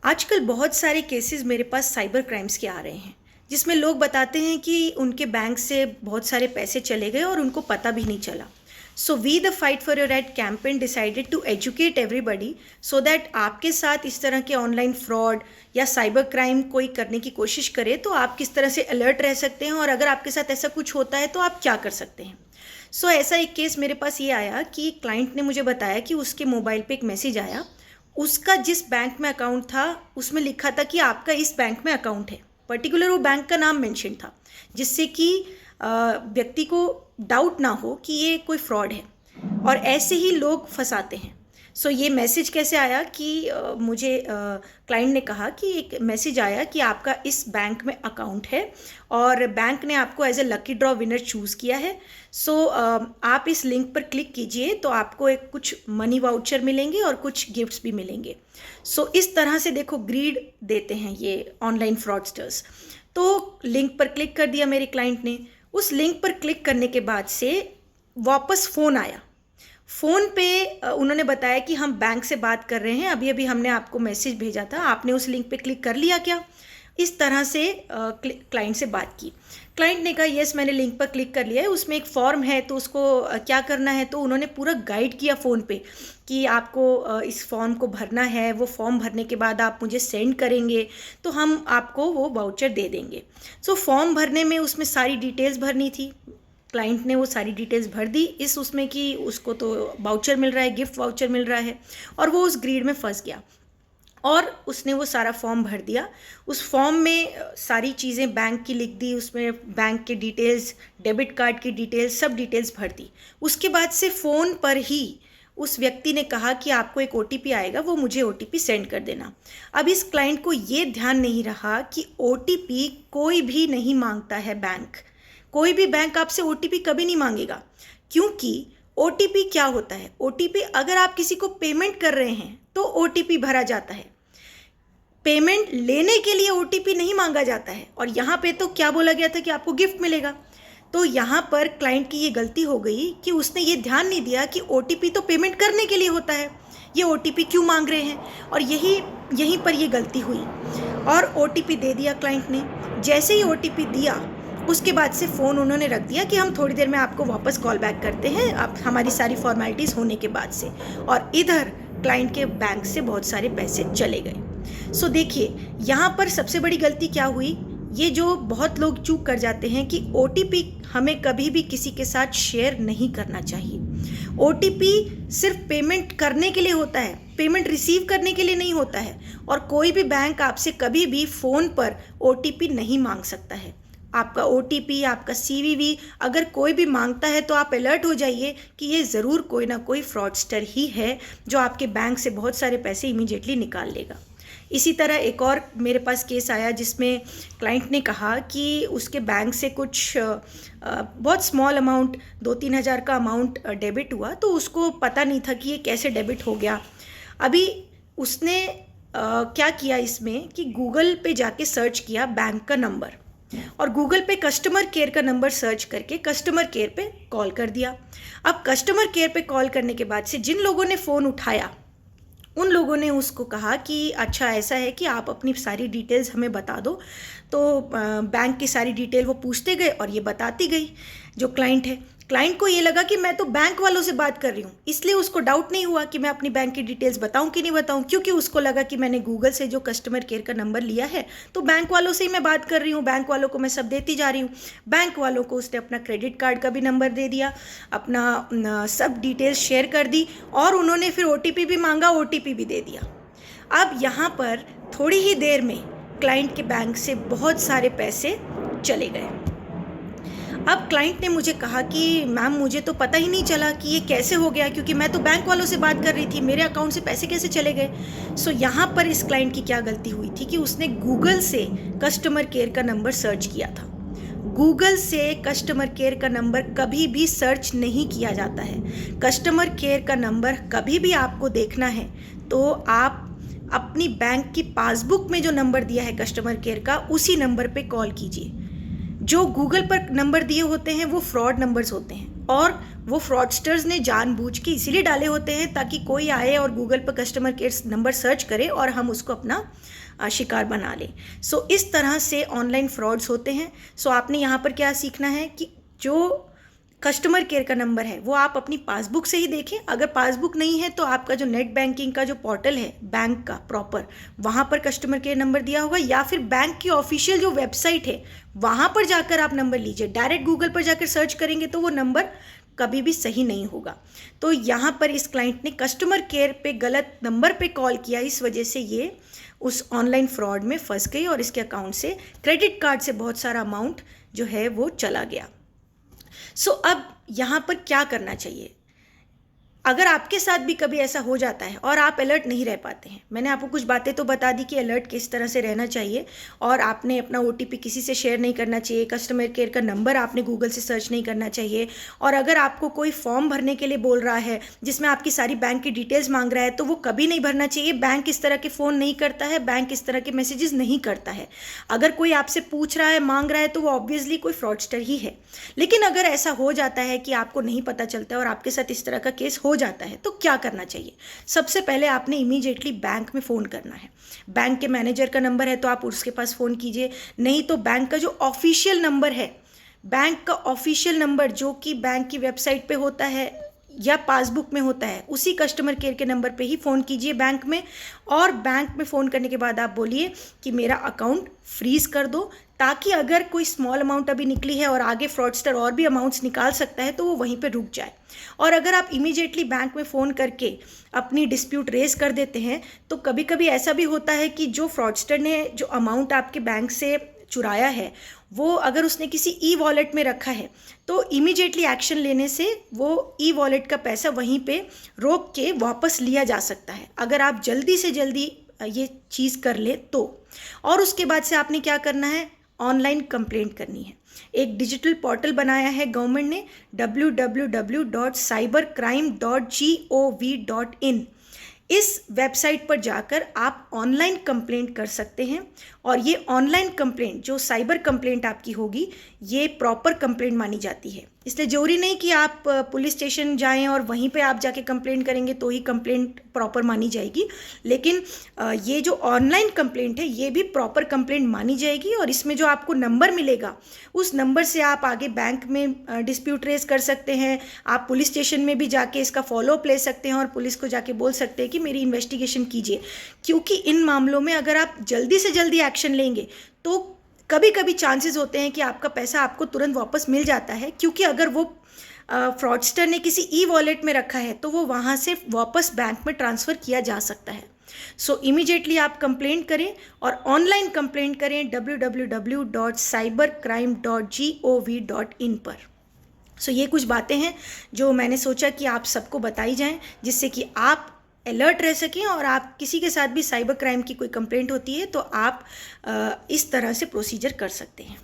आजकल बहुत सारे केसेस मेरे पास साइबर क्राइम्स के आ रहे हैं, जिसमें लोग बताते हैं कि उनके बैंक से बहुत सारे पैसे चले गए और उनको पता भी नहीं चला। So we the fight for your right campaign decided to educate everybody so that आपके साथ इस तरह के ऑनलाइन फ्रॉड या साइबर क्राइम कोई करने की कोशिश करे तो आप किस तरह से अलर्ट रह सकते हैं, और अगर आपके साथ ऐसा कुछ होता है तो आप क्या कर सकते हैं। सो ऐसा एक केस मेरे पास ये आया कि क्लाइंट ने मुझे बताया कि उसके मोबाइल पे एक मैसेज आया। उसका जिस बैंक में अकाउंट था उसमें लिखा था कि आपका इस बैंक में अकाउंट है, पर्टिकुलर वो बैंक का नाम मेंशन था, जिससे कि व्यक्ति को डाउट ना हो कि ये कोई फ्रॉड है, और ऐसे ही लोग फंसाते हैं। सो ये मैसेज कैसे आया कि मुझे क्लाइंट ने कहा कि एक मैसेज आया कि आपका इस बैंक में अकाउंट है और बैंक ने आपको as a lucky draw winner choose किया है। सो आप इस लिंक पर क्लिक कीजिए तो आपको एक कुछ मनी वाउचर मिलेंगे और कुछ गिफ्ट्स भी मिलेंगे। सो इस तरह से देखो ग्रीड देते हैं ये ऑनलाइन फ्रॉडस्टर्स। तो लिंक पर क्लिक कर दिया मेरे क्लाइंट ने। उस लिंक पर क्लिक करने के बाद से वापस फ़ोन आया। फ़ोन पे उन्होंने बताया कि हम बैंक से बात कर रहे हैं, अभी अभी हमने आपको मैसेज भेजा था, आपने उस लिंक पे क्लिक कर लिया क्या। इस तरह से क्लाइंट से बात की। क्लाइंट ने कहा यस मैंने लिंक पर क्लिक कर लिया है, उसमें एक फॉर्म है तो उसको क्या करना है। तो उन्होंने पूरा गाइड किया फ़ोन पे कि आपको इस फॉर्म को भरना है, वो फॉर्म भरने के बाद आप मुझे सेंड करेंगे तो हम आपको वो वाउचर दे देंगे। सो फॉर्म भरने में उसमें सारी डिटेल्स भरनी थी। क्लाइंट ने वो सारी डिटेल्स भर दी इस उसमें कि उसको तो वाउचर मिल रहा है, गिफ्ट वाउचर मिल रहा है, और वो उस ग्रीड में फंस गया और उसने वो सारा फॉर्म भर दिया। उस फॉर्म में सारी चीज़ें बैंक की लिख दी, उसमें बैंक के डिटेल्स, डेबिट कार्ड की डिटेल्स, सब डिटेल्स भर दी। उसके बाद से फ़ोन पर ही उस व्यक्ति ने कहा कि आपको एक OTP आएगा, वो मुझे OTP सेंड कर देना। अब इस क्लाइंट को ये ध्यान नहीं रहा कि OTP कोई भी नहीं मांगता है बैंक। कोई भी बैंक आपसे OTP कभी नहीं मांगेगा, क्योंकि OTP क्या होता है। OTP अगर आप किसी को पेमेंट कर रहे हैं तो OTP भरा जाता है, पेमेंट लेने के लिए OTP नहीं मांगा जाता है। और यहाँ पे तो क्या बोला गया था कि आपको गिफ्ट मिलेगा। तो यहाँ पर क्लाइंट की ये गलती हो गई कि उसने ये ध्यान नहीं दिया कि OTP तो पेमेंट करने के लिए होता है, ये OTP क्यों मांग रहे हैं, और यहीं पर ये गलती हुई और OTP दे दिया क्लाइंट ने। जैसे ही OTP दिया उसके बाद से फ़ोन उन्होंने रख दिया कि हम थोड़ी देर में आपको वापस कॉल बैक करते हैं, अब हमारी सारी फॉर्मेलिटीज़ होने के बाद से। और इधर क्लाइंट के बैंक से बहुत सारे पैसे चले गए। सो देखिए यहाँ पर सबसे बड़ी गलती क्या हुई, ये जो बहुत लोग चूक कर जाते हैं कि OTP हमें कभी भी किसी के साथ शेयर नहीं करना चाहिए। OTP सिर्फ पेमेंट करने के लिए होता है, पेमेंट रिसीव करने के लिए नहीं होता है। और कोई भी बैंक आपसे कभी भी फ़ोन पर OTP नहीं मांग सकता है। आपका OTP, आपका CVV अगर कोई भी मांगता है तो आप अलर्ट हो जाइए कि ये ज़रूर कोई ना कोई फ्रॉडस्टर ही है जो आपके बैंक से बहुत सारे पैसे इमीडिएटली निकाल लेगा। इसी तरह एक और मेरे पास केस आया जिसमें क्लाइंट ने कहा कि उसके बैंक से कुछ बहुत स्मॉल अमाउंट 2-3 हज़ार का अमाउंट डेबिट हुआ, तो उसको पता नहीं था कि ये कैसे डेबिट हो गया। अभी उसने क्या किया इसमें कि गूगल पे जाके सर्च किया बैंक का नंबर, और गूगल पे कस्टमर केयर का नंबर सर्च करके कस्टमर केयर पे कॉल कर दिया। अब कस्टमर केयर पे कॉल करने के बाद से जिन लोगों ने फ़ोन उठाया उन लोगों ने उसको कहा कि अच्छा ऐसा है कि आप अपनी सारी डिटेल्स हमें बता दो। तो बैंक की सारी डिटेल वो पूछते गए और ये बताती गई जो क्लाइंट है। क्लाइंट को ये लगा कि मैं तो बैंक वालों से बात कर रही हूँ, इसलिए उसको डाउट नहीं हुआ कि मैं अपनी बैंक की डिटेल्स बताऊँ कि नहीं बताऊँ, क्योंकि उसको लगा कि मैंने गूगल से जो कस्टमर केयर का नंबर लिया है तो बैंक वालों से ही मैं बात कर रही हूँ, बैंक वालों को मैं सब देती जा रही हूँ। बैंक वालों को उसने अपना क्रेडिट कार्ड का भी नंबर दे दिया, अपना सब डिटेल्स शेयर कर दी, और उन्होंने फिर OTP भी मांगा, OTP भी दे दिया। अब यहाँ पर थोड़ी ही देर में क्लाइंट के बैंक से बहुत सारे पैसे चले गए। अब क्लाइंट ने मुझे कहा कि मैम मुझे तो पता ही नहीं चला कि ये कैसे हो गया, क्योंकि मैं तो बैंक वालों से बात कर रही थी, मेरे अकाउंट से पैसे कैसे चले गए। सो यहाँ पर इस क्लाइंट की क्या गलती हुई थी कि उसने गूगल से कस्टमर केयर का नंबर सर्च किया था। गूगल से कस्टमर केयर का नंबर कभी भी सर्च नहीं किया जाता है। कस्टमर केयर का नंबर कभी भी आपको देखना है तो आप अपनी बैंक की पासबुक में जो नंबर दिया है कस्टमर केयर का, उसी नंबर पे कॉल कीजिए। जो गूगल पर नंबर दिए होते हैं वो फ्रॉड नंबर्स होते हैं, और वो फ्रॉडस्टर्स ने जानबूझ के इसीलिए डाले होते हैं ताकि कोई आए और गूगल पर कस्टमर केयर नंबर सर्च करे और हम उसको अपना शिकार बना लें। सो इस तरह से ऑनलाइन फ्रॉड्स होते हैं। सो आपने यहाँ पर क्या सीखना है कि जो कस्टमर केयर का नंबर है वो आप अपनी पासबुक से ही देखें। अगर पासबुक नहीं है तो आपका जो नेट बैंकिंग का जो पोर्टल है बैंक का प्रॉपर, वहाँ पर कस्टमर केयर नंबर दिया होगा, या फिर बैंक की ऑफिशियल जो वेबसाइट है वहाँ पर जाकर आप नंबर लीजिए। डायरेक्ट गूगल पर जाकर सर्च करेंगे तो वो नंबर कभी भी सही नहीं होगा। तो यहाँ पर इस क्लाइंट ने कस्टमर केयर पे गलत नंबर पे कॉल किया, इस वजह से ये उस ऑनलाइन फ्रॉड में फंस गई और इसके अकाउंट से, क्रेडिट कार्ड से बहुत सारा अमाउंट जो है वो चला गया। सो अब यहाँ पर क्या करना चाहिए अगर आपके साथ भी कभी ऐसा हो जाता है और आप अलर्ट नहीं रह पाते हैं। मैंने आपको कुछ बातें तो बता दी कि अलर्ट किस तरह से रहना चाहिए, और आपने अपना OTP किसी से शेयर नहीं करना चाहिए, कस्टमर केयर का नंबर आपने गूगल से सर्च नहीं करना चाहिए, और अगर आपको कोई फॉर्म भरने के लिए बोल रहा है जिसमें आपकी सारी बैंक की डिटेल्स मांग रहा है तो वो कभी नहीं भरना चाहिए। बैंक इस तरह के फ़ोन नहीं करता है, बैंक इस तरह के मैसेजेस नहीं करता है। अगर कोई आपसे पूछ रहा है, मांग रहा है, तो वो ऑब्वियसली कोई फ्रॉडस्टर ही है। लेकिन अगर ऐसा हो जाता है कि आपको नहीं पता चलता है और आपके साथ इस तरह का केस हो जाता है तो क्या करना चाहिए? सबसे पहले आपने इमीडिएटली बैंक में फ़ोन करना है। बैंक के मैनेजर का नंबर है तो आप उसके पास फ़ोन कीजिए, नहीं तो बैंक का जो ऑफिशियल नंबर है, बैंक का ऑफिशियल नंबर जो कि बैंक की वेबसाइट पे होता है या पासबुक में होता है, उसी कस्टमर केयर के नंबर पे ही फ़ोन कीजिए बैंक में। और बैंक में फ़ोन करने के बाद आप बोलिए कि मेरा अकाउंट फ्रीज़ कर दो, ताकि अगर कोई स्मॉल अमाउंट अभी निकली है और आगे फ्रॉडस्टर और भी अमाउंट्स निकाल सकता है तो वो वहीं पे रुक जाए। और अगर आप इमीडिएटली बैंक में फ़ोन करके अपनी डिस्प्यूट रेज कर देते हैं तो कभी कभी ऐसा भी होता है कि जो फ्रॉडस्टर ने जो अमाउंट आपके बैंक से चुराया है वो अगर उसने किसी ई वॉलेट में रखा है तो इमीडिएटली एक्शन लेने से वो ई वॉलेट का पैसा वहीं पे रोक के वापस लिया जा सकता है, अगर आप जल्दी से जल्दी ये चीज़ कर ले तो। और उसके बाद से आपने क्या करना है, ऑनलाइन कंप्लेंट करनी है। एक डिजिटल पोर्टल बनाया है गवर्नमेंट ने, www.cybercrime.gov.in। इस वेबसाइट पर जाकर आप ऑनलाइन कंप्लेंट कर सकते हैं, और ये ऑनलाइन कंप्लेंट जो साइबर कंप्लेंट आपकी होगी ये प्रॉपर कंप्लेंट मानी जाती है। इसलिए ज़रूरी नहीं कि आप पुलिस स्टेशन जाएं और वहीं पे आप जाके कंप्लेंट करेंगे तो ही कंप्लेंट प्रॉपर मानी जाएगी, लेकिन ये जो ऑनलाइन कंप्लेंट है ये भी प्रॉपर कंप्लेंट मानी जाएगी। और इसमें जो आपको नंबर मिलेगा उस नंबर से आप आगे बैंक में डिस्प्यूट रेज कर सकते हैं, आप पुलिस स्टेशन में भी जाके इसका फॉलोअप ले सकते हैं और पुलिस को जाके बोल सकते हैं कि मेरी इन्वेस्टिगेशन कीजिए। क्योंकि इन मामलों में अगर आप जल्दी से जल्दी एक्शन लेंगे तो कभी कभी चांसेस होते हैं कि आपका पैसा आपको तुरंत वापस मिल जाता है, क्योंकि अगर वो फ्रॉडस्टर ने किसी ई वॉलेट में रखा है तो वो वहाँ से वापस बैंक में ट्रांसफ़र किया जा सकता है। सो इमीडिएटली आप कंप्लेंट करें और ऑनलाइन कंप्लेंट करें www.cybercrime.gov.in पर। सो ये कुछ बातें हैं जो मैंने सोचा कि आप सबको बताई जाएं, जिससे कि आप अलर्ट रह सकें और आप किसी के साथ भी साइबर क्राइम की कोई कंप्लेंट होती है तो आप इस तरह से प्रोसीजर कर सकते हैं।